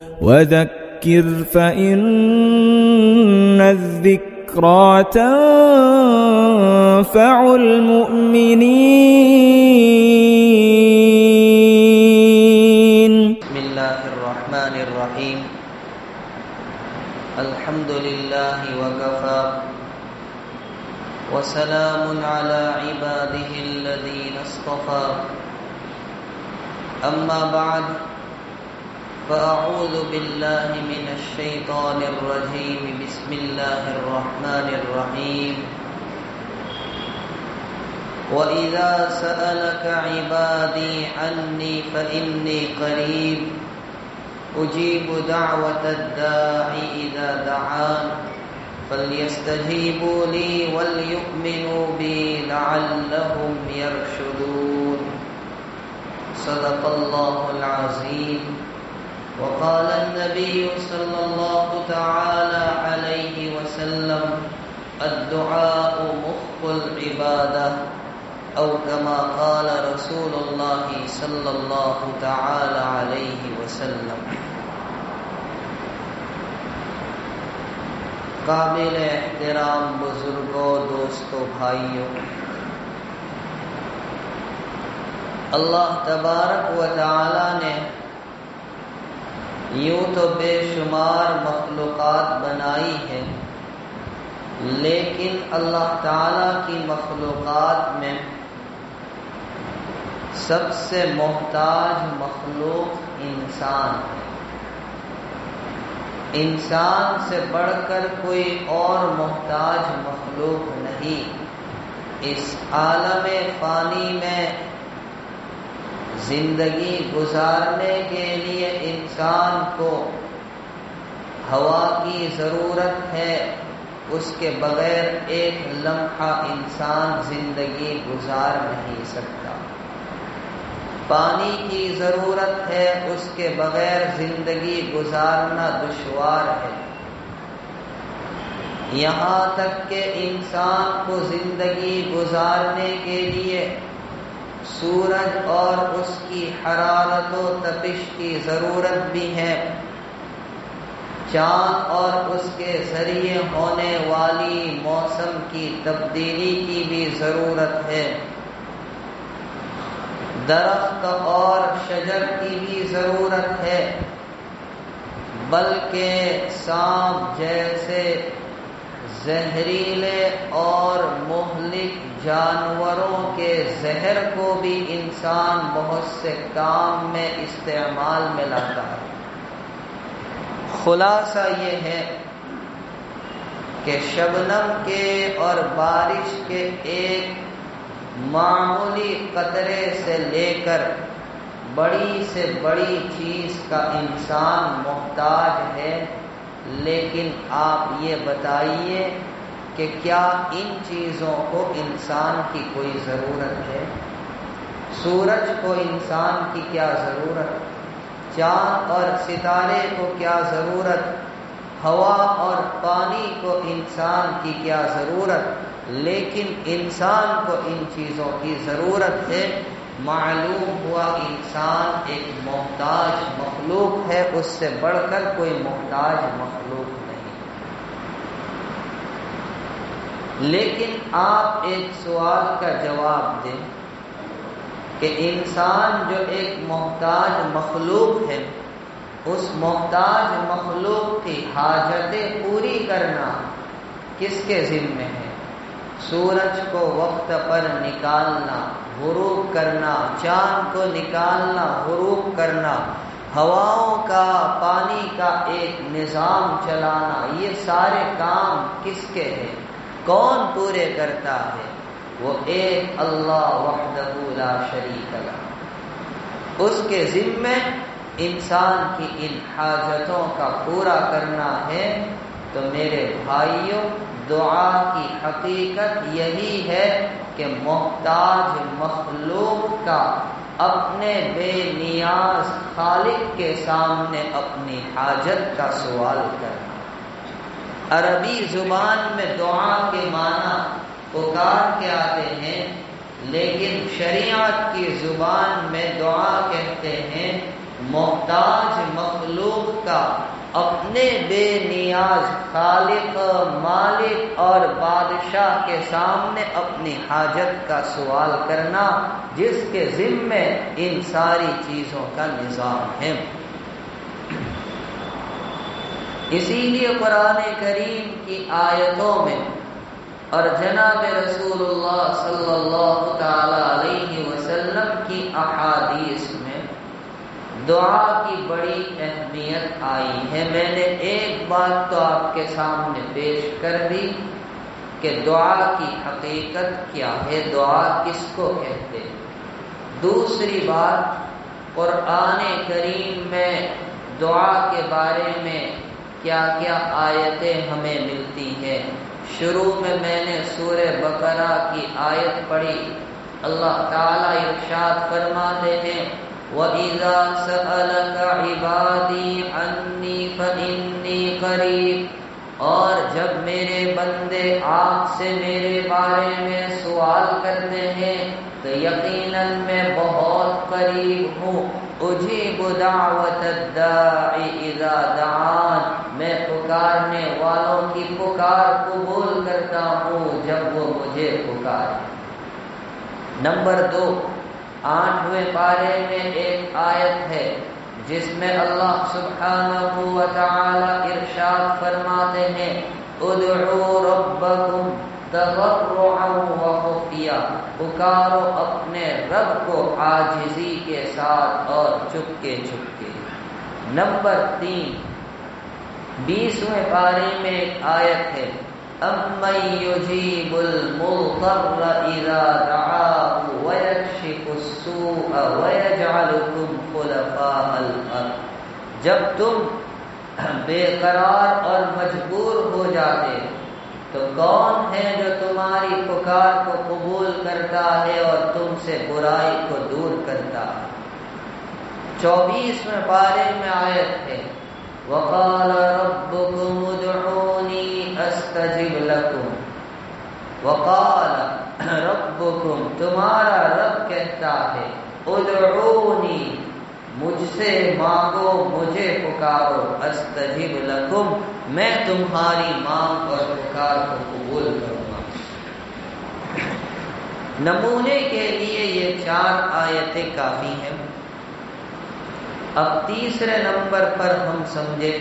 وذكر فإن الذكرى تنفع المؤمنين. بسم الله الرحمن الرحيم. الحمد لله وكفى وسلام على عباده الذين اصطفى. أما بعد فأعوذ بالله من الشيطان الرجيم. بسم الله الرحمن الرحيم. وإذا سألك عبادي عني فإني قريب أجيب دعوة الداع إذا دعان فليستجيبوا لي وليؤمنوا بي لعلهم يرشدون. صدق الله العظيم. وقال النبي صلى الله تعالى عليه وسلم الدعاء مخ العبادة أو كما قال رسول الله صلى الله تعالى عليه وسلم. قابل احترام بزرگوں، دوستوں، بھائیوں، اللہ تبارک و تعالی نے یوں تو بے شمار مخلوقات بنائی ہے، لیکن اللہ تعالی کی مخلوقات میں سب سے محتاج مخلوق انسان ہے۔ انسان سے بڑھ کر کوئی اور محتاج مخلوق نہیں۔ اس عالم فانی میں زندگی گزارنے کے لیے انسان کو ہوا کی ضرورت ہے، اس کے بغیر ایک لمحہ انسان زندگی گزار نہیں سکتا۔ پانی کی ضرورت ہے، اس کے بغیر زندگی گزارنا دشوار ہے۔ یہاں تک کہ انسان کو زندگی گزارنے کے لیے سورج اور اس کی حرارت و تپش کی ضرورت بھی ہے، چاند اور اس کے ذریعے ہونے والی موسم کی تبدیلی کی بھی ضرورت ہے، درخت اور شجر کی بھی ضرورت ہے، بلکہ سانپ جیسے زہریلے اور مہلک جانوروں کے زہر کو بھی انسان بہت سے کام میں استعمال میں لاتا ہے۔ خلاصہ یہ ہے کہ شبنم کے اور بارش کے ایک معمولی قطرے سے لے کر بڑی سے بڑی چیز کا انسان محتاج ہے، لیکن آپ یہ بتائیے کہ کیا ان چیزوں کو انسان کی کوئی ضرورت ہے؟ سورج کو انسان کی کیا ضرورت؟ چاند اور ستارے کو کیا ضرورت؟ ہوا اور پانی کو انسان کی کیا ضرورت؟ لیکن انسان کو ان چیزوں کی ضرورت ہے۔ معلوم ہوا انسان ایک محتاج مخلوق ہے، اس سے بڑھ کر کوئی محتاج مخلوق نہیں۔ لیکن آپ ایک سوال کا جواب دیں کہ انسان جو ایک محتاج مخلوق ہے، اس محتاج مخلوق کی حاجتیں پوری کرنا کس کے ذمہ ہے؟ سورج کو وقت پر نکالنا، غروب کرنا، چاند کو نکالنا، غروب کرنا، ہواؤں کا، پانی کا ایک نظام چلانا، یہ سارے کام کس کے ہیں؟ کون پورے کرتا ہے؟ وہ ایک اللہ وحدہ لا شریک لہ۔ اس کے ذمے انسان کی ان حاجتوں کا پورا کرنا ہے۔ تو میرے بھائیوں، دعا کی حقیقت یہی ہے کہ محتاج مخلوق کا اپنے بے نیاز خالق کے سامنے اپنی حاجت کا سوال کرنا۔ عربی زبان میں دعا کے معنی پکار کے آتے ہیں، لیکن شریعت کی زبان میں دعا کہتے ہیں محتاج مخلوق کا اپنے بے نیاز خالق، مالک اور بادشاہ کے سامنے اپنی حاجت کا سوال کرنا، جس کے ذمے ان ساری چیزوں کا نظام ہے۔ اسی لیے قرآن کریم کی آیتوں میں اور جناب رسول اللہ صلی اللہ تعالی علیہ وسلم کی احادیث میں دعا کی بڑی اہمیت آئی ہے۔ میں نے ایک بات تو آپ کے سامنے پیش کر دی کہ دعا کی حقیقت کیا ہے، دعا کس کو کہتے ہیں۔ دوسری بات، قرآن کریم میں دعا کے بارے میں کیا کیا آیتیں ہمیں ملتی ہیں۔ شروع میں نے سورہ بقرہ کی آیت پڑھی، اللہ تعالیٰ ارشاد فرماتے ہیں وَإِذَا سَأَلَكَ عِبَادِي عَنِّي فَإِنِّي قَرِيبٌ، اور جب میرے بندے آپ سے میرے بارے میں سوال کرتے ہیں تو یقیناً میں بہت قریب ہوں، اجیب دعوت الداع اذا دعان، میں پکارنے والوں کی پکار قبول کرتا ہوں جب وہ مجھے پکارے۔ نمبر 2، 8ویں پارے میں ایک آیت ہے جس میں اللہ سبحانہ و تعالی ارشاد فرماتے ہیں ادعوا ربکم تضرعا وخفیا، پکارو اپنے رب کو عاجزی کے ساتھ اور چپکے چپکے۔ نمبر 3، 20ویں پارے میں ایک آیت ہے امن یجیب المضطر اذا دعاه ویکشف السوء ویجعلکم خلفاء الارض، جب تم بے قرار اور مجبور ہو جاتے تو کون ہے جو تمہاری پکار کو قبول کرتا ہے اور تم سے برائی کو دور کرتا ہے۔ 24ویں پارے میں آیت ہے وقال ربكم ادعوني استجب لكم، وقال ربكم، تمہارا رب کہتا ہے ادعونی، مجھ سے مانگو، مجھے پکارو، استجب لکم، میں تمہاری مانگ اور پکار کو قبول کروں گا۔ نمونے کے لیے یہ 4 آیتیں کافی ہیں۔ اب تیسرے نمبر پر ہم سمجھے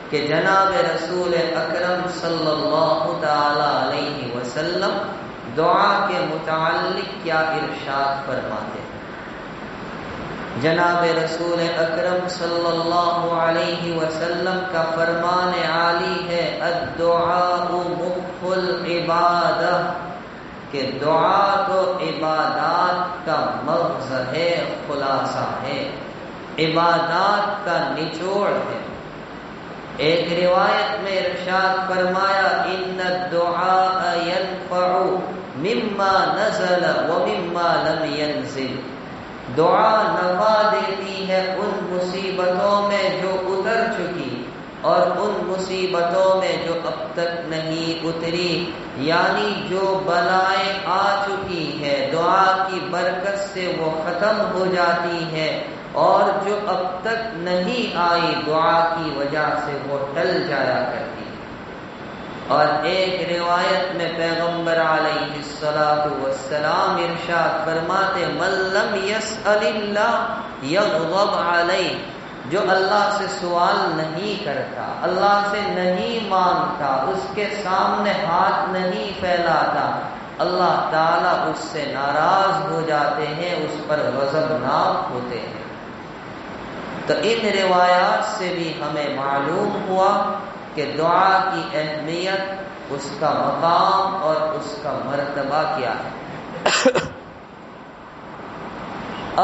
کہ جناب رسول اکرم صلی اللہ تعالی علیہ وسلم دعا کے متعلق کیا ارشاد فرماتے ہیں۔ جناب رسول اکرم صلی اللہ علیہ وسلم کا فرمان عالی ہے الدعاء مخ العبادہ، کہ دعا تو عبادات کا مغز ہے، خلاصہ ہے، عبادات کا نچوڑ ہے۔ ایک روایت میں ارشاد فرمایا ان الدعاء ينفع مما نزل ومما لم ينزل، دعا نفع دیتی ہے ان مصیبتوں میں جو اتر چکی اور ان مصیبتوں میں جو اب تک نہیں اتری، یعنی جو بلائیں آ چکی ہے دعا کی برکت سے وہ ختم ہو جاتی ہے، اور جو اب تک نہیں آئی دعا کی وجہ سے وہ ٹل جایا کرتی ہے۔ اور ایک روایت میں پیغمبر علیہ السلام ارشاد فرماتے من لم يسأل اللہ یغضب علیہ، جو اللہ سے سوال نہیں کرتا، اللہ سے نہیں مانگتا، اس کے سامنے ہاتھ نہیں پھیلاتا، اللہ تعالیٰ اس سے ناراض ہو جاتے ہیں، اس پر غضبناک ہوتے ہیں۔ تو ان روایات سے بھی ہمیں معلوم ہوا کہ دعا کی اہمیت، اس کا مقام اور اس کا مرتبہ کیا ہے۔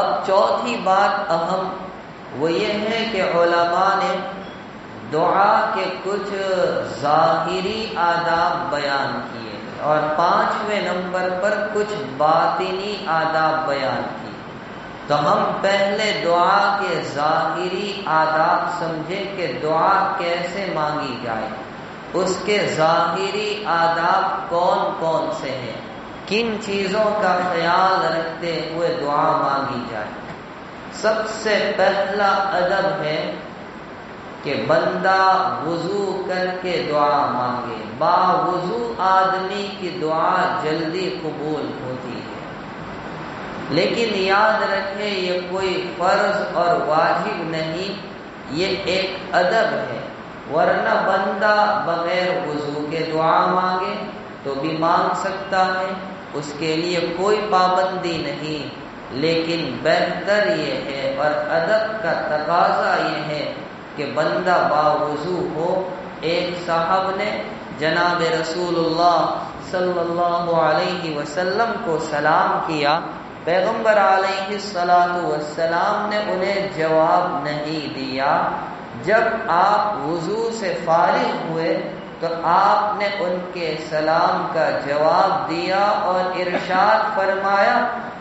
اب چوتھی بات اہم وہ یہ ہے کہ علماء نے دعا کے کچھ ظاہری آداب بیان کیے اور 5ویں نمبر پر کچھ باطنی آداب بیان کیے۔ تو ہم پہلے دعا کے ظاہری آداب سمجھیں کہ دعا کیسے مانگی جائے، اس کے ظاہری آداب کون کون سے ہیں، کن چیزوں کا خیال رکھتے ہوئے دعا مانگی جائے۔ سب سے پہلا ادب ہے کہ بندہ وضو کر کے دعا مانگے. باوضو آدمی کی دعا جلدی قبول ہوتی ہے، لیکن یاد رکھے یہ کوئی فرض اور واجب نہیں، یہ ایک ادب ہے. ورنہ بندہ بغیر وضو کے دعا مانگے تو بھی مانگ سکتا ہے، اس کے لیے کوئی پابندی نہیں. لیکن بہتر یہ ہے اور ادب کا تقاضا یہ ہے کہ بندہ باوضو ہو. ایک صاحب نے جناب رسول اللہ صلی اللہ علیہ وسلم کو سلام کیا. پیغمبر علیہ السلام نے انہیں جواب نہیں دیا. جب آپ وضو سے فارغ ہوئے تو آپ نے ان کے سلام کا جواب دیا اور ارشاد فرمایا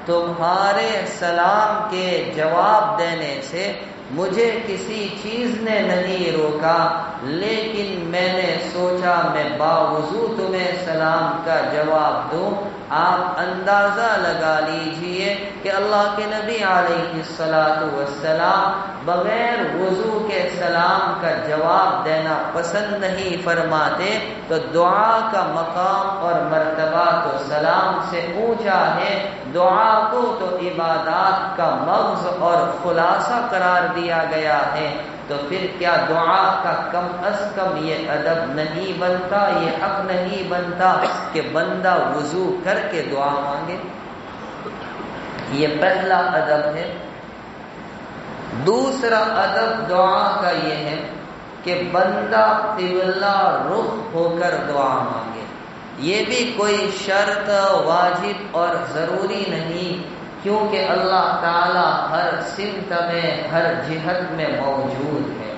تمہارے سلام کے جواب دینے سے مجھے کسی چیز نے نہیں روکا، لیکن میں نے سوچا میں باوضو تمہیں سلام کا جواب دوں. آپ اندازہ لگا لیجئے کہ اللہ کے نبی علیہ السلام بغیر وضو کے سلام کا جواب دینا پسند نہیں فرماتے، تو دعا کا مقام اور مرتبہ تو سلام سے اونچا ہے. دعا کو تو عبادات کا مغز اور خلاصہ قرار دیا گیا ہے، تو پھر کیا دعا کا کم از کم یہ ادب نہیں بنتا، یہ حق نہیں بنتا کہ بندہ وضو کر کے دعا مانگے؟ یہ پہلا ادب ہے. دوسرا ادب دعا کا یہ ہے کہ بندہ قبلہ رخ ہو کر دعا مانگے. یہ بھی کوئی شرط واجب اور ضروری نہیں، کیونکہ اللہ تعالی ہر سمت میں ہر جہت میں موجود ہے.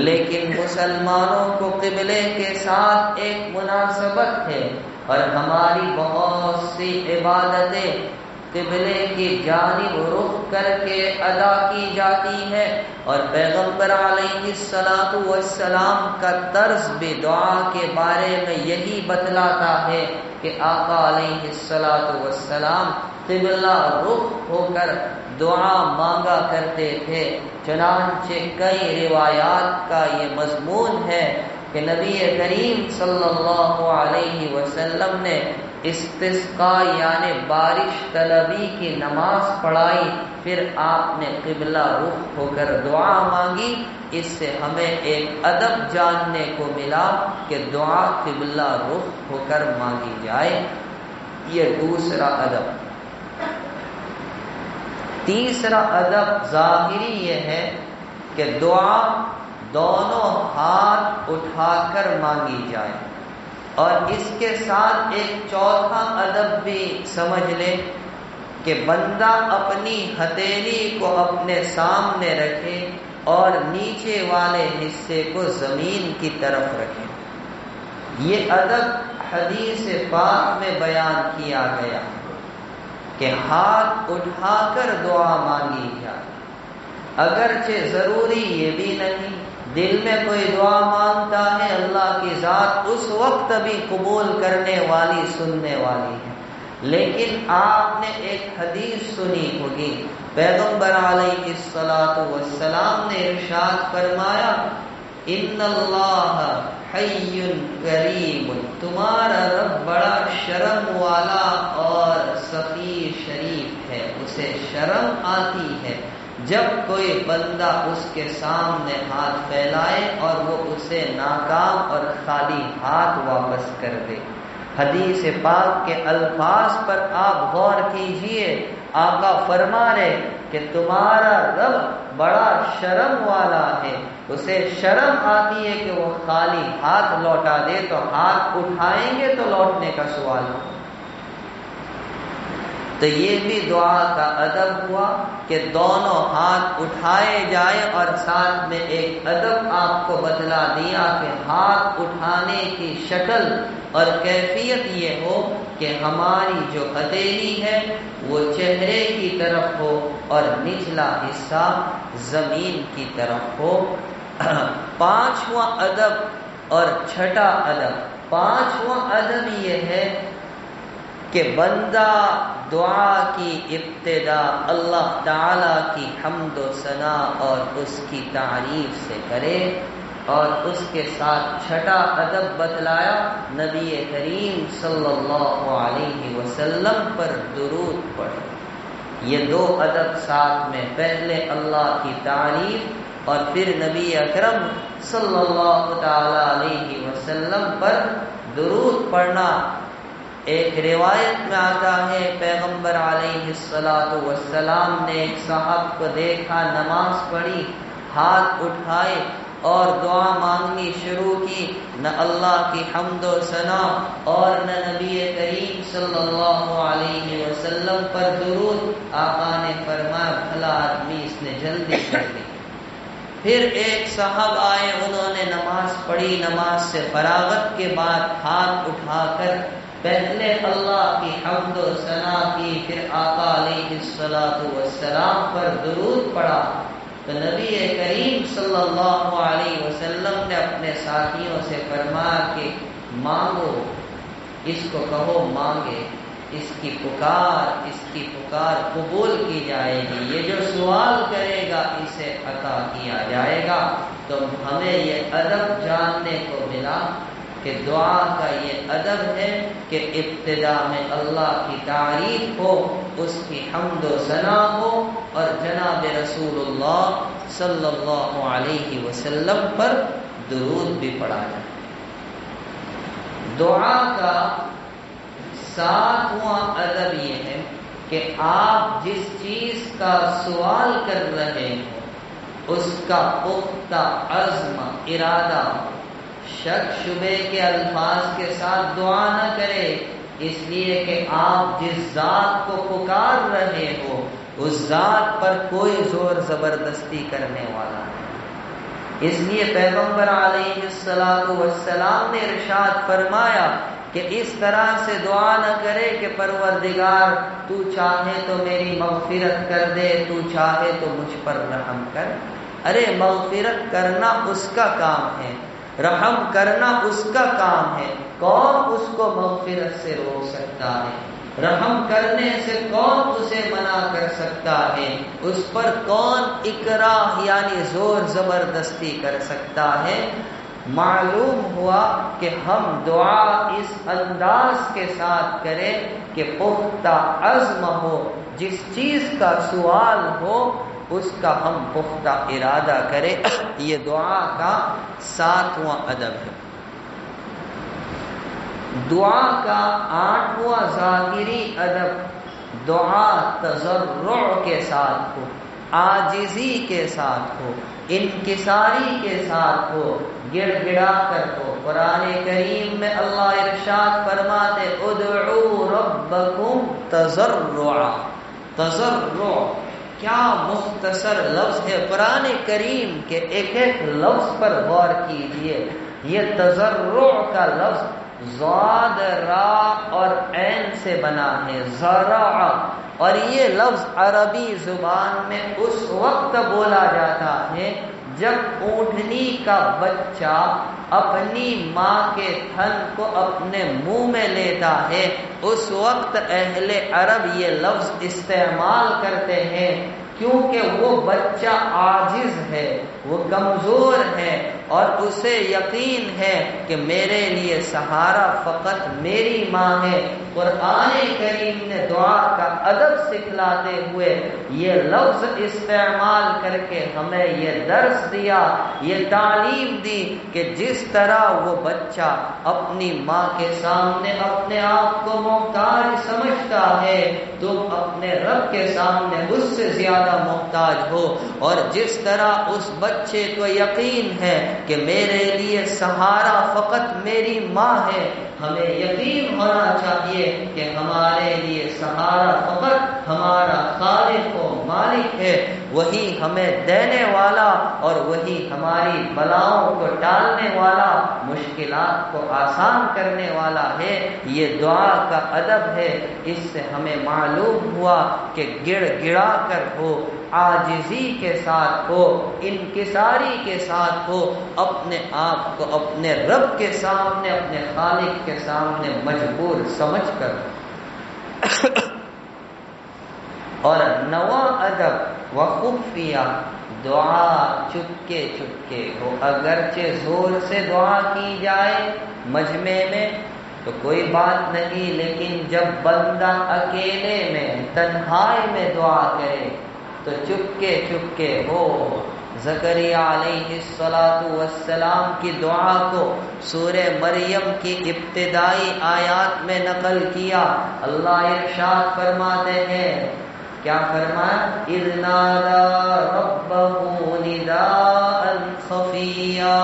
لیکن مسلمانوں کو قبلے کے ساتھ ایک مناسبت ہے، اور ہماری بہت سی عبادتیں قبلے کی جانب رخ کر کے ادا کی جاتی ہے. اور پیغمبر علیہ السلام کا طرز بھی دعا کے بارے میں یہی بتلاتا ہے کہ آقا علیہ السلام قبلہ رخ ہو کر دعا مانگا کرتے تھے. چنانچہ کئی روایات کا یہ مضمون ہے کہ نبی کریم صلی اللہ علیہ وسلم نے استسقاء یعنی بارش طلبی کی نماز پڑھائی، پھر آپ نے قبلہ رخ ہو کر دعا مانگی. اس سے ہمیں ایک ادب جاننے کو ملا کہ دعا قبلہ رخ ہو کر مانگی جائے. یہ دوسرا ادب. تیسرا ادب ظاہری یہ ہے کہ دعا دونوں ہاتھ اٹھا کر مانگی جائے. اور اس کے ساتھ ایک چوتھا ادب بھی سمجھ لیں کہ بندہ اپنی ہتھیلی کو اپنے سامنے رکھے اور نیچے والے حصے کو زمین کی طرف رکھے. یہ ادب حدیث پاک میں بیان کیا گیا کہ ہاتھ اٹھا کر دعا مانگی جائے. اگرچہ ضروری یہ بھی نہیں، دل میں کوئی دعا مانگتا ہے اللہ کی ذات اس وقت بھی قبول کرنے والی سننے والی ہے. لیکن آپ نے ایک حدیث سنی ہوگی، پیغمبر علیہ السلام نے ارشاد فرمایا ان اللہ حی کریم، تمہارا رب بڑا شرم والا اور سخی شریف ہے. اسے شرم آتی ہے جب کوئی بندہ اس کے سامنے ہاتھ پھیلائے اور وہ اسے ناکام اور خالی ہاتھ واپس کر دے. حدیث پاک کے الفاظ پر آپ غور کیجئے. آقا فرما رہے کہ تمہارا رب بڑا شرم والا ہے، اسے شرم آتی ہے کہ وہ خالی ہاتھ لوٹا دے، تو ہاتھ اٹھائیں گے تو لوٹنے کا سوال ہو. تو یہ بھی دعا کا ادب ہوا کہ دونوں ہاتھ اٹھائے جائیں، اور ساتھ میں ایک ادب آپ کو بتلا دیا کہ ہاتھ اٹھانے کی شکل اور کیفیت یہ ہو کہ ہماری جو ہتھیلی ہے وہ چہرے کی طرف ہو اور نچلا حصہ زمین کی طرف ہو. پانچواں ادب اور چھٹا ادب. پانچواں ادب یہ ہے کہ بندہ دعا کی ابتدا اللہ تعالی کی حمد و ثنا اور اس کی تعریف سے کرے. اور اس کے ساتھ چھٹا ادب بتلایا، نبی کریم صلی اللہ علیہ وسلم پر درود پڑھے۔ یہ دو ادب ساتھ میں، پہلے اللہ کی تعریف اور پھر نبی اکرم صلی اللہ تعالی علیہ وسلم پر درود پڑھنا۔ ایک روایت میں آتا ہے پیغمبر علیہ السلام نے ایک صاحب کو دیکھا، نماز پڑھی، ہاتھ اٹھائے اور دعا مانگنی شروع کی، نہ اللہ کی حمد و ثنا اور نہ نبی کریم صلی اللہ علیہ وسلم پر درود۔ آقا نے فرمایا بھلا آدمی، اس نے جلدی کر دی۔ پھر ایک صاحب آئے، انہوں نے نماز پڑھی، نماز سے فراغت کے بعد ہاتھ اٹھا کر پہلے اللہ کی حمد و ثنا کی، پھر آقا علیہ السلام پر درود پڑھا۔ تو نبی کریم صلی اللہ علیہ وسلم نے اپنے ساتھیوں سے فرمایا کہ مانگو، اس کو کہو مانگے، اس کی پکار قبول کی جائے گی، یہ جو سوال کرے گا اسے عطا کیا جائے گا۔ تو ہمیں یہ ادب جاننے کو ملا کہ دعا کا یہ ادب ہے کہ ابتدا میں اللہ کی تعریف ہو، اس کی حمد و ثنا ہو اور جناب رسول اللہ صلی اللہ علیہ وسلم پر درود بھی پڑھا جائے۔ دعا کا ساتواں ادب یہ ہے کہ آپ جس چیز کا سوال کر رہے ہو اس کا پختہ عزم، ارادہ، شک شبے کے الفاظ کے ساتھ دعا نہ کرے، اس لیے کہ آپ جس ذات کو پکار رہے ہو اس ذات پر کوئی زور زبردستی کرنے والا نہیں۔ اس لیے پیغمبر علیہ السلام نے ارشاد فرمایا کہ اس طرح سے دعا نہ کرے کہ پروردگار تو چاہے تو میری مغفرت کر دے، تو چاہے تو مجھ پر رحم کر۔ ارے مغفرت کرنا اس کا کام ہے، رحم کرنا اس کا کام ہے، کون اس کو مغفرت سے روک سکتا ہے؟ رحم کرنے سے کون اسے منع کر سکتا ہے؟ اس پر کون اکراہ یعنی زور زبردستی کر سکتا ہے؟ معلوم ہوا کہ ہم دعا اس انداز کے ساتھ کریں کہ پختہ عزم ہو، جس چیز کا سوال ہو اس کا ہم پختہ ارادہ کریں۔ یہ دعا کا ساتواں ادب ہے۔ دعا کا آٹھواں ظاہری ادب دعا تضرع کے ساتھ ہو، عاجزی کے ساتھ ہو، انکساری کے ساتھ ہو، گڑ گڑا کر ہو۔ قرآن کریم میں اللہ ارشاد فرماتے ادعوا ربکم تضرعا۔ تضرع کیا مختصر لفظ ہے قرآن کریم کے، ایک ایک لفظ پر غور کیجئے۔ یہ تضرع کا لفظ ضاد، را اور عین سے بنا ہے، زرع، اور یہ لفظ عربی زبان میں اس وقت بولا جاتا ہے جب اونٹنی کا بچہ اپنی ماں کے تھن کو اپنے منہ میں لیتا ہے، اس وقت اہل عرب یہ لفظ استعمال کرتے ہیں، کیونکہ وہ بچہ عاجز ہے، وہ کمزور ہے اور اسے یقین ہے کہ میرے لیے سہارا فقط میری ماں ہے۔ قرآن کریم نے دعا کا ادب سکھلاتے ہوئے یہ لفظ استعمال کر کے ہمیں یہ درس دیا، یہ تعلیم دی کہ جس طرح وہ بچہ اپنی ماں کے سامنے اپنے آپ کو محتاج سمجھتا ہے، تم اپنے رب کے سامنے اس سے زیادہ محتاج ہو، اور جس طرح اس بچے کو یقین ہے کہ میرے لیے سہارا فقط میری ماں ہے، ہمیں یقین ہونا چاہیے کہ ہمارے لیے سہارا فقط ہمارا خالق و مالک ہے، وہی ہمیں دینے والا اور وہی ہماری بلاؤں کو ٹالنے والا، مشکلات کو آسان کرنے والا ہے۔ یہ دعا کا ادب ہے۔ اس سے ہمیں معلوم ہوا کہ گڑ گڑا کر ہو، عاجزی کے ساتھ ہو، انکساری کے ساتھ ہو، اپنے آپ کو اپنے رب کے سامنے، اپنے خالق کے سامنے مجبور سمجھ کر۔ اور نواں ادب وخفیہ دعا چپکے چپکے ہو، اگرچہ زور سے دعا کی جائے مجمع میں تو کوئی بات نہیں، لیکن جب بندہ اکیلے میں تنہائی میں دعا کرے تو چپکے چپکے ہو۔ زکریا علیہ السلام کی دعا کو سورہ مریم کی ابتدائی آیات میں نقل کیا۔ اللہ ارشاد فرماتے ہیں، کیا فرمایا؟ اذ نادى ربه نداء خفیا۔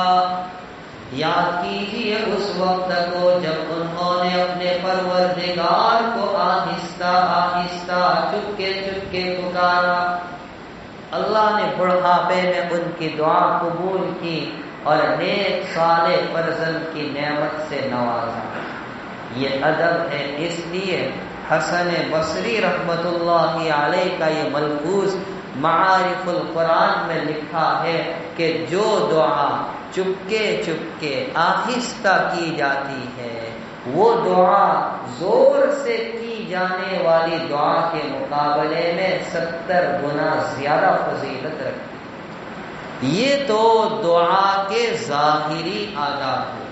یاد کیجیے اس وقت کو جب انہوں نے اپنے پروردگار کو آہستہ آہستہ چپکے چپکے پکارا۔ اللہ نے بڑھاپے میں ان کی دعا قبول کی اور نیک صالح فرزند کی نعمت سے نوازا۔ یہ ادب ہے، اس لیے حسن بصری رحمت اللہ علیہ کا یہ ملفوظ معارف القرآن میں لکھا ہے کہ جو دعا چپکے چپکے آہستہ کی جاتی ہے وہ دعا زور سے کی جانے والی دعا کے مقابلے میں 70 گنا زیادہ فضیلت رکھتی ہے۔ یہ تو دعا کے ظاہری آداب ہیں۔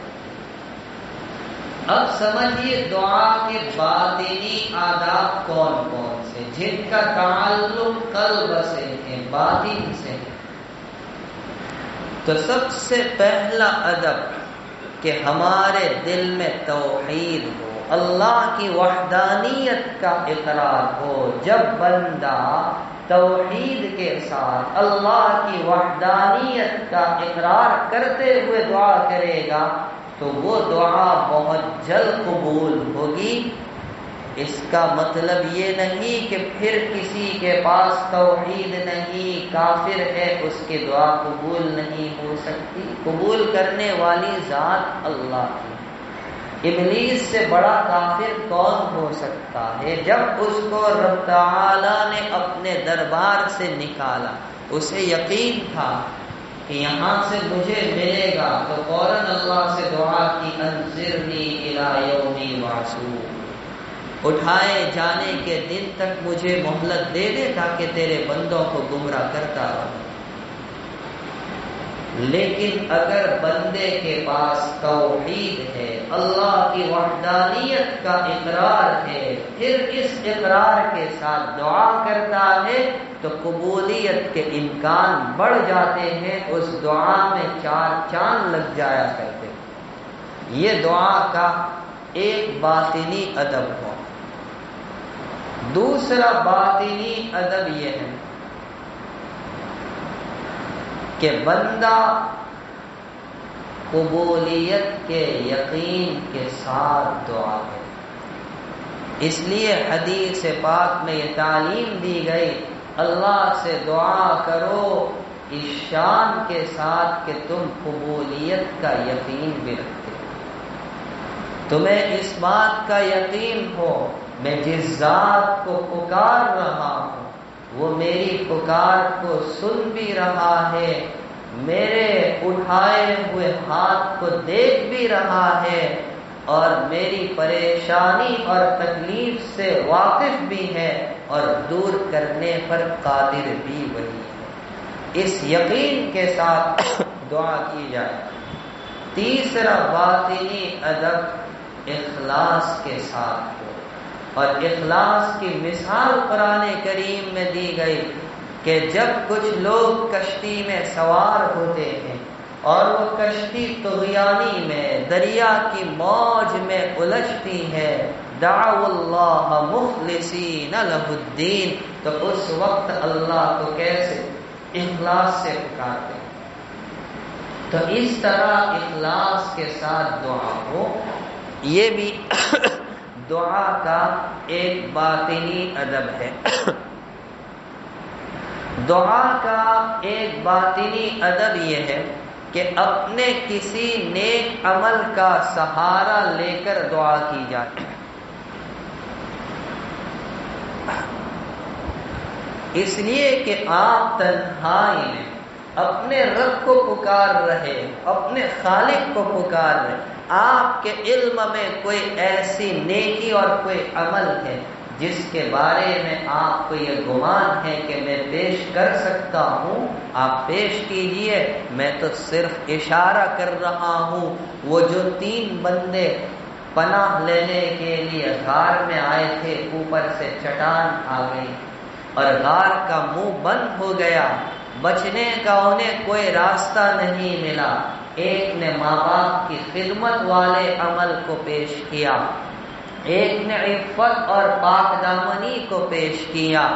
اب سمجھیے دعا کے باطنی آداب کون کون سے جن کا تعلق قلب سے ہے، باطن سے ہے۔ تو سب سے پہلا ادب کہ ہمارے دل میں توحید ہو، اللہ کی وحدانیت کا اقرار ہو۔ جب بندہ توحید کے ساتھ اللہ کی وحدانیت کا اقرار کرتے ہوئے دعا کرے گا تو وہ دعا بہت جلد قبول ہوگی۔ اس کا مطلب یہ نہیں کہ پھر کسی کے پاس توحید نہیں، کافر ہے، اس کی دعا قبول نہیں ہو سکتی۔ قبول کرنے والی ذات اللہ کی۔ ابلیس سے بڑا کافر کون ہو سکتا ہے؟ جب اس کو رب تعالی نے اپنے دربار سے نکالا، اسے یقین تھا کہ یہاں سے مجھے ملے گا، تو فوراً اللہ سے دعا کی، انذرنی الی یوم یبعثون، اٹھائے جانے کے دن تک مجھے مہلت دے دے تاکہ تیرے بندوں کو گمراہ کرتا رہوں۔ لیکن اگر بندے کے پاس توحید ہے، اللہ کی وحدانیت کا اقرار ہے، پھر اس اقرار کے ساتھ دعا کرتا ہے تو قبولیت کے امکان بڑھ جاتے ہیں، اس دعا میں 4 چاند لگ جایا کرتے۔ یہ دعا کا ایک باطنی ادب ہو۔ دوسرا باطنی ادب یہ ہے کہ بندہ قبولیت کے یقین کے ساتھ دعا کرے۔ اس لیے حدیث پاک میں یہ تعلیم دی گئی، اللہ سے دعا کرو اس شان کے ساتھ کہ تم قبولیت کا یقین بھی رکھتے ہو۔ تمہیں اس بات کا یقین ہو میں جس ذات کو پکار رہا ہوں وہ میری پکار کو سن بھی رہا ہے، میرے اٹھائے ہوئے ہاتھ کو دیکھ بھی رہا ہے، اور میری پریشانی اور تکلیف سے واقف بھی ہے، اور دور کرنے پر قادر بھی وہی ہے۔ اس یقین کے ساتھ دعا کی جائے۔ تیسرا باطنی ادب اخلاص کے ساتھ ہو، اور اخلاص کی مثال قرآن کریم میں دی گئی کہ جب کچھ لوگ کشتی میں سوار ہوتے ہیں اور وہ کشتی طغیانی میں دریا کی موج میں الجھتی ہے، دعوا اللہ مخلصین لہ الدین، تو اس وقت اللہ کو کیسے اخلاص سے پکارتے ہیں۔ تو اس طرح اخلاص کے ساتھ دعا ہو، یہ بھی دعا کا ایک باطنی ادب ہے۔ دعا کا ایک باطنی ادب یہ ہے کہ اپنے کسی نیک عمل کا سہارا لے کر دعا کی جائے۔ اس لیے کہ آپ تنہائی میں اپنے رب کو پکار رہے، اپنے خالق کو پکار رہے، آپ کے علم میں کوئی ایسی نیکی اور کوئی عمل ہے جس کے بارے میں آپ کو یہ گمان ہے کہ میں پیش کر سکتا ہوں، آپ پیش کیجئے، میں تو صرف اشارہ کر رہا ہوں۔ وہ جو 3 بندے پناہ لینے کے لیے غار میں آئے تھے، اوپر سے چٹان آ گئی اور غار کا منہ بند ہو گیا، بچنے کا انہیں کوئی راستہ نہیں ملا۔ ایک نے ماں باپ کی خدمت والے عمل کو پیش کیا، ایک نے عفت اور پاک دامنی کو پیش کیا،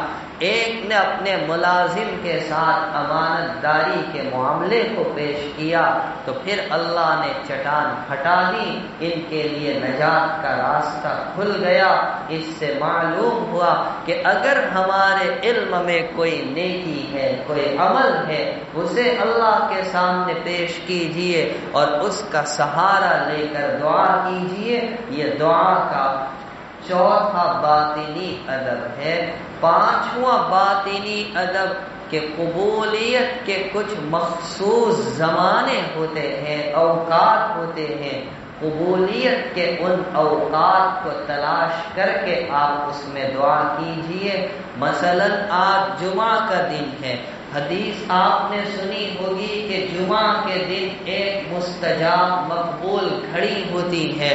ایک نے اپنے ملازم کے ساتھ امانت داری کے معاملے کو پیش کیا، تو پھر اللہ نے چٹان ہٹا دی، ان کے لیے نجات کا راستہ کھل گیا۔ اس سے معلوم ہوا کہ اگر ہمارے علم میں کوئی نیکی ہے، کوئی عمل ہے، اسے اللہ کے سامنے پیش کیجئے اور اس کا سہارا لے کر دعا کیجئے۔ یہ دعا کا چوتھا باطنی ادب ہے۔ 5واں باطنی ادب کہ قبولیت کے کچھ مخصوص زمانے ہوتے ہیں، اوقات ہوتے ہیں، قبولیت کے ان اوقات کو تلاش کر کے آپ اس میں دعا کیجئے۔ مثلا آج جمعہ کا دن ہے، حدیث آپ نے سنی ہوگی کہ جمعہ کے دن ایک مستجاب مقبول گھڑی ہوتی ہے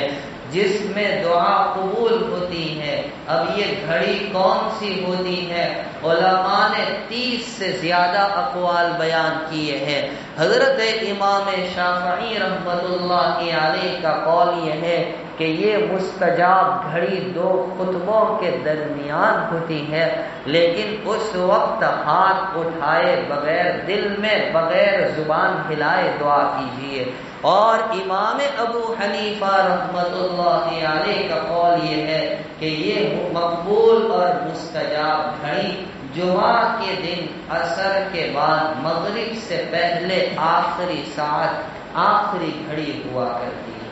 جس میں دعا قبول ہوتی ہے۔ اب یہ گھڑی کون سی ہوتی ہے؟ علماء نے 30 سے زیادہ اقوال بیان کیے ہیں۔ حضرت امام شافعی رحمۃ اللہ علیہ کا قول یہ ہے کہ یہ مستجاب گھڑی 2 خطبوں کے درمیان ہوتی ہے، لیکن اس وقت ہاتھ اٹھائے بغیر، دل میں بغیر زبان ہلائے دعا کیجیے۔ اور امام ابو حنیفہ رحمۃ اللہ علیہ کا قول یہ ہے کہ یہ مقبول اور مستجاب گھڑی جمعہ کے دن عصر کے بعد مغرب سے پہلے آخری ساعت، آخری گھڑی ہوا کرتی ہے۔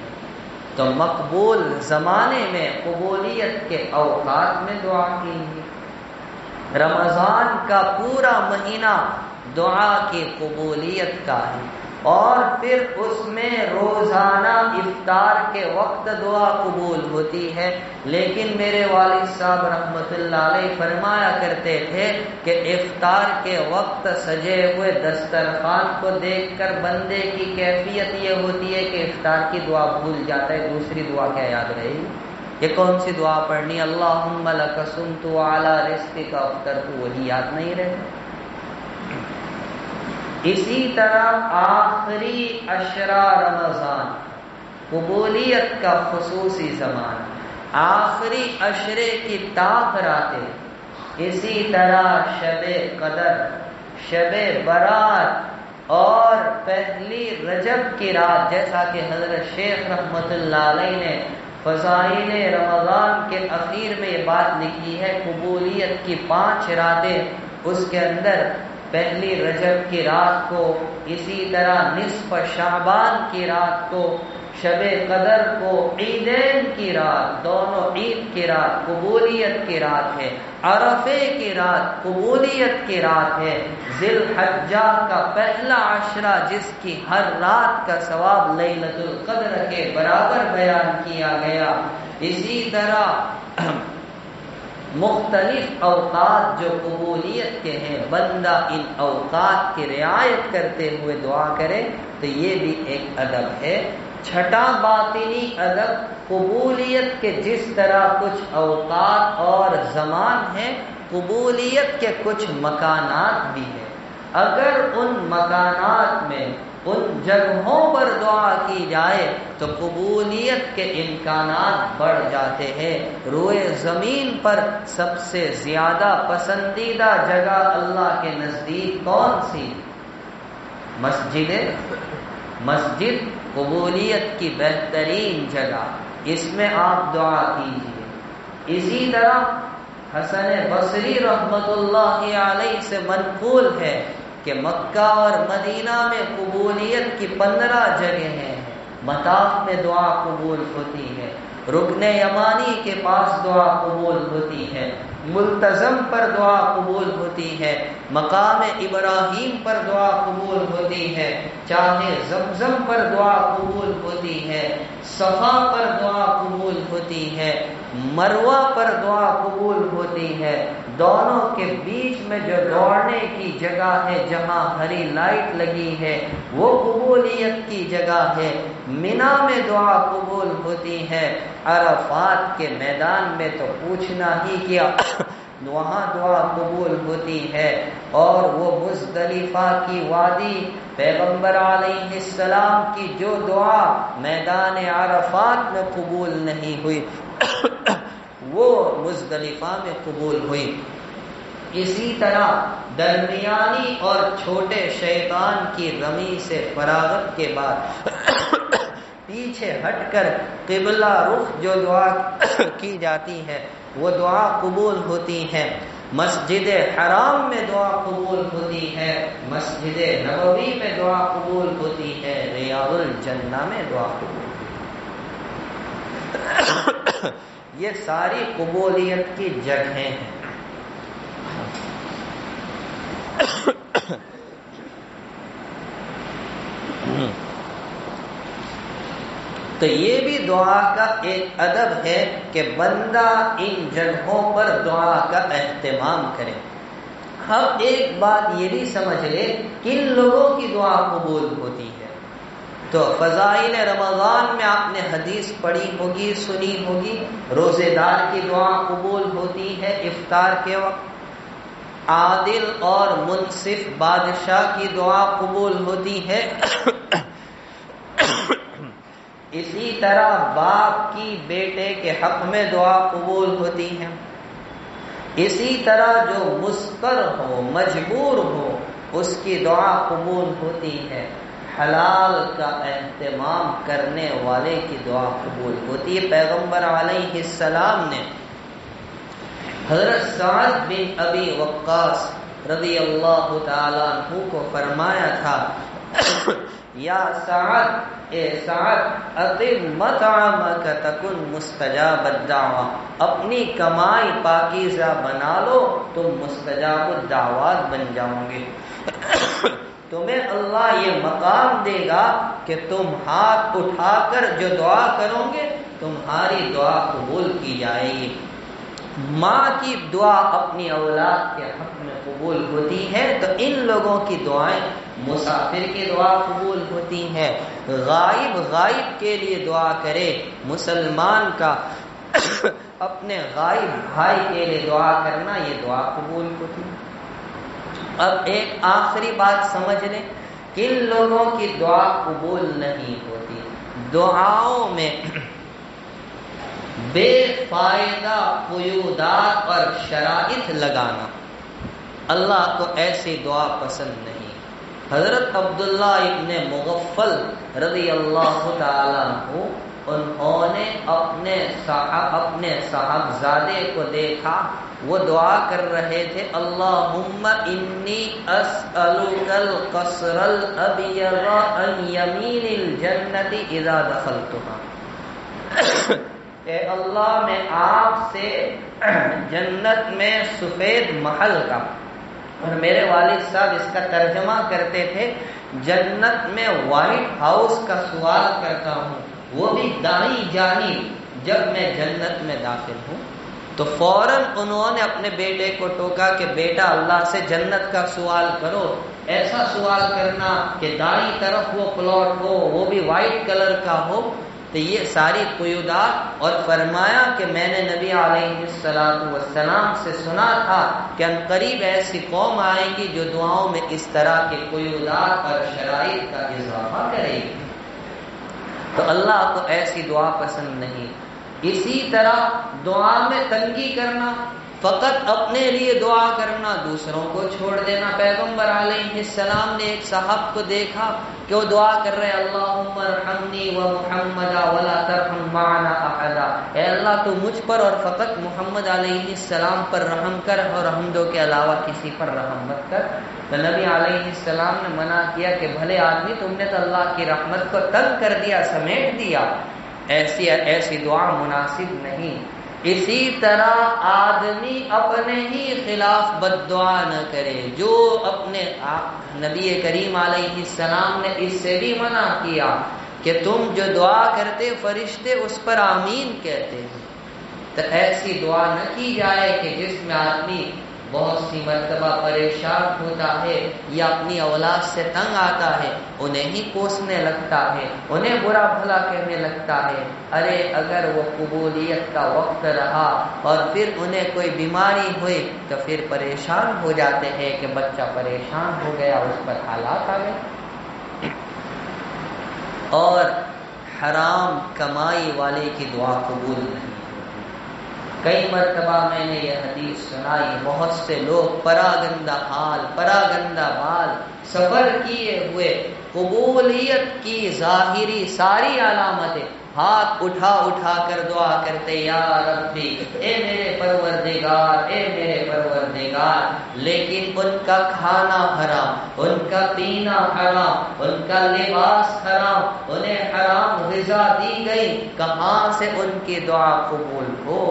تو مقبول زمانے میں قبولیت کے اوقات میں دعا کیجیے۔ رمضان کا پورا مہینہ دعا کی قبولیت کا ہے، اور پھر اس میں روزانہ افطار کے وقت دعا قبول ہوتی ہے۔ لیکن میرے والد صاحب رحمۃ اللہ علیہ فرمایا کرتے تھے کہ افطار کے وقت سجے ہوئے دسترخوان کو دیکھ کر بندے کی کیفیت یہ ہوتی ہے کہ افطار کی دعا بھول جاتا ہے، دوسری دعا کیا یاد رہے گی؟ یہ کون سی دعا پڑھنی؟ اللہم لک صمت وعلی رزقک افطرت، وہی یاد نہیں رہتا۔ اسی طرح آخری عشرہ رمضان قبولیت کا خصوصی زمان، آخری عشرے کی طاق راتیں، اسی طرح شب قدر، شب برات اور پہلی رجب کی رات، جیسا کہ حضرت شیخ رحمت اللہ علیہ نے فضائل رمضان کے اخیر میں یہ بات لکھی ہے، قبولیت کی 5 راتیں، اس کے اندر پہلی رجب کی رات کو، اسی طرح نصف شعبان کی رات کو، شب قدر کو، عیدین کی رات، دونوں عید کی رات قبولیت کی رات ہے، عرفے کی رات قبولیت کی رات ہے، ذی الحجہ کا پہلا عشرہ جس کی ہر رات کا ثواب لیلۃ القدر کے برابر بیان کیا گیا۔ اسی طرح مختلف اوقات جو قبولیت کے ہیں، بندہ ان اوقات کی رعایت کرتے ہوئے دعا کرے تو یہ بھی ایک ادب ہے۔ 6واں باطنی ادب قبولیت کے جس طرح کچھ اوقات اور زمان ہیں، قبولیت کے کچھ مکانات بھی ہیں۔ اگر ان مکانات میں، ان جگہوں پر دعا کی جائے تو قبولیت کے امکانات بڑھ جاتے ہیں۔ روئے زمین پر سب سے زیادہ پسندیدہ جگہ اللہ کے نزدیک کون سی؟ مسجد قبولیت کی بہترین جگہ، اس میں آپ دعا کیجیے۔ اسی طرح حسن بصری رحمت اللہ علیہ سے منقول ہے کہ مکہ اور مدینہ میں قبولیت کی 15 جگہیں ہیں۔ مطاف میں دعا قبول ہوتی ہے، رکن یمانی کے پاس دعا قبول ہوتی ہے، ملتزم پر دعا قبول ہوتی ہے، مقام ابراہیم پر دعا قبول ہوتی ہے، چاہے زمزم پر دعا قبول ہوتی ہے، صفا پر دعا قبول ہوتی ہے، مروہ پر دعا قبول ہوتی ہے، دونوں کے بیچ میں جو دوڑنے کی جگہ ہے جہاں ہری لائٹ لگی ہے وہ قبولیت کی جگہ ہے، منا میں دعا قبول ہوتی ہے، عرفات کے میدان میں تو پوچھنا ہی کیا وہاں دعا قبول ہوتی ہے، اور وہ مزدلفہ کی وادی پیغمبر علیہ السلام کی جو دعا میدان عرفات میں قبول نہیں ہوئی وہ مزدلفہ میں قبول ہوئی۔ اسی طرح درمیانی اور چھوٹے شیطان کی رمی سے فراغت کے بعد پیچھے ہٹ کر قبلہ رخ جو دعا کی جاتی ہے وہ دعا قبول ہوتی ہے، مسجد حرام میں دعا قبول ہوتی ہے، مسجد نبوی میں دعا قبول ہوتی ہے، ریاض الجنہ میں دعا قبول ہوتی ہے۔ یہ ساری قبولیت کی جگہیں ہیں۔ تو یہ بھی دعا کا ایک ادب ہے کہ بندہ ان جگہوں پر دعا کا اہتمام کرے۔ ہم ایک بات یہ بھی سمجھ لیں، کن لوگوں کی دعا قبول ہوتی ہے؟ تو فضائل رمضان میں آپ نے حدیث پڑھی ہوگی، سنی ہوگی، روزے دار کی دعا قبول ہوتی ہے افطار کے وقت، عادل اور منصف بادشاہ کی دعا قبول ہوتی ہے، اسی طرح باپ کی بیٹے کے حق میں دعا قبول ہوتی ہے، اسی طرح جو مسکر ہو، مجبور ہو، اس کی دعا قبول ہوتی ہے، حلال کا اہتمام کرنے والے کی دعا قبول ہوتی ہے۔ پیغمبر علیہ السلام نے حضرت سعد بن ابی وقاص رضی اللہ تعالیٰ عنہ کو فرمایا تھا، یا سعد، اے سعد، اطب مطعمک تکن مستجاب الدعوہ، اپنی کمائی پاکیزہ بنا لو، تم مستجاب الدعوات بن جاؤ گے۔ تمہیں اللہ یہ مقام دے گا کہ تم ہاتھ اٹھا کر جو دعا کرو گے تمہاری دعا قبول کی جائے گی۔ ماں کی دعا اپنی اولاد کے حق میں قبول ہوتی ہے، تو ان لوگوں کی دعائیں، مسافر کی دعا قبول ہوتی ہے، غائب کے لیے دعا کرے مسلمان کا اپنے غائب بھائی کے لیے دعا کرنا، یہ دعا قبول ہوتی ہے۔ اب ایک آخری بات سمجھ لیں، کن لوگوں کی دعا قبول نہیں ہوتی؟ دعاؤں میں بے فائدہ قیودات اور شرائط لگانا، اللہ کو ایسی دعا پسند نہیں۔ حضرت عبداللہ ابن مغفل رضی اللہ تعالیٰ عنہ، انہوں نے اپنے صاحبزادے کو دیکھا، وہ دعا کر رہے تھے، اللہم انی اسألک القصر الابیض عن یمین الجنت اذا دخلتها، اے اللہ میں آپ سے جنت میں سفید محل کا، اور میرے والد صاحب اس کا ترجمہ کرتے تھے، جنت میں وائٹ ہاؤس کا سوال کرتا ہوں، وہ بھی دائیں جانب جب میں جنت میں داخل ہوں۔ تو فوراً انہوں نے اپنے بیٹے کو ٹوکا کہ بیٹا اللہ سے جنت کا سوال کرو، ایسا سوال کرنا کہ دائیں طرف وہ پلاٹ ہو، وہ بھی وائٹ کلر کا ہو۔ تو یہ ساری قیودات، اور فرمایا کہ میں نے نبی علیہ السلام سے سنا تھا کہ عنقریب ایسی قوم آئے گی جو دعاؤں میں اس طرح کے قیودات اور شرائط کا اضافہ کرے گی، تو اللہ کو ایسی دعا پسند نہیں۔ اسی طرح دعا میں تنگی کرنا، فقط اپنے لیے دعا کرنا، دوسروں کو چھوڑ دینا۔ پیغمبر علیہ السلام نے ایک صاحب کو دیکھا کہ وہ دعا کر رہے، اللہم ارحمنی و محمدا ولا ترحم معنا احدا، اے اللہ تو مجھ پر اور فقط محمد علیہ السلام پر رحم کر، اور ہم دو کے علاوہ کسی پر رحم مت کر۔ تو نبی علیہ السلام نے منع کیا کہ بھلے آدمی، تم نے تو اللہ کی رحمت کو تنگ کر دیا، سمیٹ دیا، ایسی دعا مناسب نہیں۔ اسی طرح آدمی اپنے ہی خلاف بد دعا نہ کرے، جو اپنے نبی کریم علیہ السلام نے اس سے بھی منع کیا کہ تم جو دعا کرتے فرشتے اس پر آمین کہتے ہیں۔ تو تو ایسی دعا نہ کی جائے کہ جس میں آدمی بہت سی مرتبہ پریشان ہوتا ہے یا اپنی اولاد سے تنگ آتا ہے، انہیں ہی کوسنے لگتا ہے، انہیں برا بھلا کہنے لگتا ہے۔ ارے اگر وہ قبولیت کا وقت رہا اور پھر انہیں کوئی بیماری ہوئی تو پھر پریشان ہو جاتے ہیں کہ بچہ پریشان ہو گیا، اس پر حالات آ گئے۔ اور حرام کمائی والے کی دعا قبول نہیں۔ کئی مرتبہ میں نے یہ حدیث سنائی، بہت سے لوگ پراگندہ حال، پراگندہ بال، سفر کیے ہوئے، قبولیت کی ظاہری ساری علامتیں، ہاتھ اٹھا اٹھا کر دعا کرتے، یا ربی، اے میرے پروردگار، اے میرے پروردگار، لیکن ان کا کھانا حرام، ان کا پینا حرام، ان کا لباس حرام، انہیں حرام غذا دی گئی، کہاں سے ان کی دعا قبول ہو؟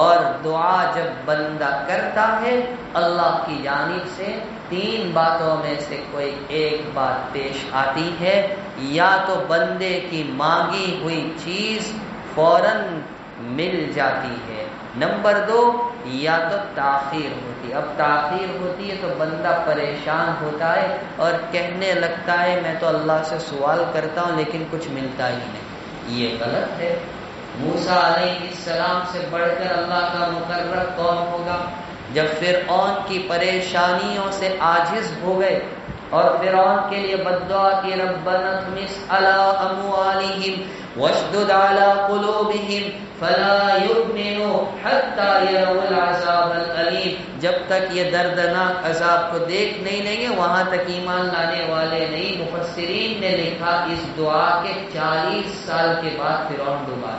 اور دعا جب بندہ کرتا ہے اللہ کی جانب سے تین باتوں میں سے کوئی ایک بات پیش آتی ہے، یا تو بندے کی مانگی ہوئی چیز فوراً مل جاتی ہے، نمبر دو یا تو تاخیر ہوتی ہے۔ اب تاخیر ہوتی ہے تو بندہ پریشان ہوتا ہے اور کہنے لگتا ہے میں تو اللہ سے سوال کرتا ہوں لیکن کچھ ملتا ہی نہیں، یہ غلط ہے۔ موسیٰ علیہ السلام سے بڑھ کر اللہ کا مقرر کون ہوگا؟ جب فرعون کی پریشانیوں سے عاجز ہو گئے اور فرعون کے لیے بد دعا کی، ربنا اطمس علی اموالہم واشدد علی قلوبہم فلا یؤمنوا حتی یروا العذاب العلیم، جب تک یہ دردناک عذاب کو دیکھ نہیں لیں گے وہاں تک ایمان لانے والے نہیں۔ مفسرین نے لکھا اس دعا کے 40 سال کے بعد فرعون ڈوبا،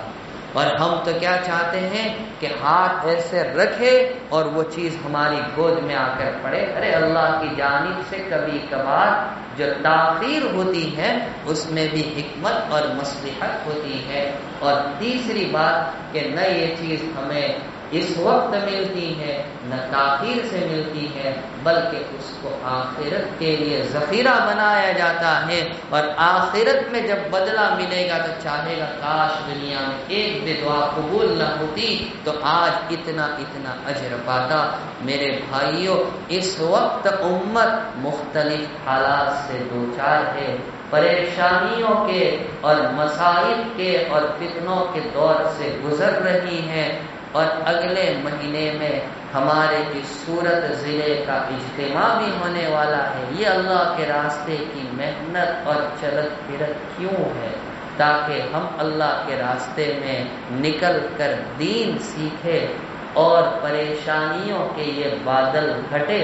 اور ہم تو کیا چاہتے ہیں کہ ہاتھ ایسے رکھے اور وہ چیز ہماری گود میں آ کر پڑے۔ ارے اللہ کی جانب سے کبھی کبھار جو تاخیر ہوتی ہے اس میں بھی حکمت اور مصلحت ہوتی ہے۔ اور تیسری بات کہ نہ یہ چیز ہمیں اس وقت ملتی ہے نہ تاخیر سے ملتی ہے، بلکہ اس کو آخرت کے لیے ذخیرہ بنایا جاتا ہے، اور آخرت میں جب بدلہ ملے گا تو چاہے گا کاش دنیا میں ایک بھی دعا قبول نہ ہوتی تو آج اتنا اتنا اجر پاتا۔ میرے بھائیوں، اس وقت امت مختلف حالات سے دوچار ہے، پریشانیوں کے اور مصائب کے اور فتنوں کے دور سے گزر رہی ہے، اور اگلے مہینے میں ہمارے اس سورت ضلع کا اجتماع بھی ہونے والا ہے۔ یہ اللہ کے راستے کی محنت اور چلت پھرت کیوں ہے؟ تاکہ ہم اللہ کے راستے میں نکل کر دین سیکھے اور پریشانیوں کے یہ بادل گھٹے،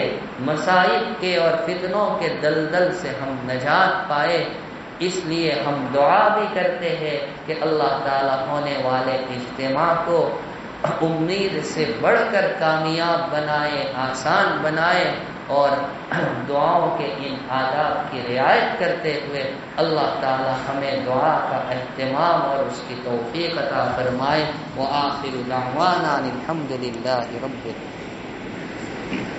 مصائب کے اور فتنوں کے دلدل سے ہم نجات پائے۔ اس لیے ہم دعا بھی کرتے ہیں کہ اللہ تعالی ہونے والے اجتماع کو امید سے بڑھ کر کامیاب بنائے، آسان بنائے، اور دعاؤں کے ان آداب کی رعایت کرتے ہوئے اللہ تعالی ہمیں دعا کا اہتمام اور اس کی توفیق عطا فرمائے۔ وآخر دعوانا الحمد للہ رب العالمین۔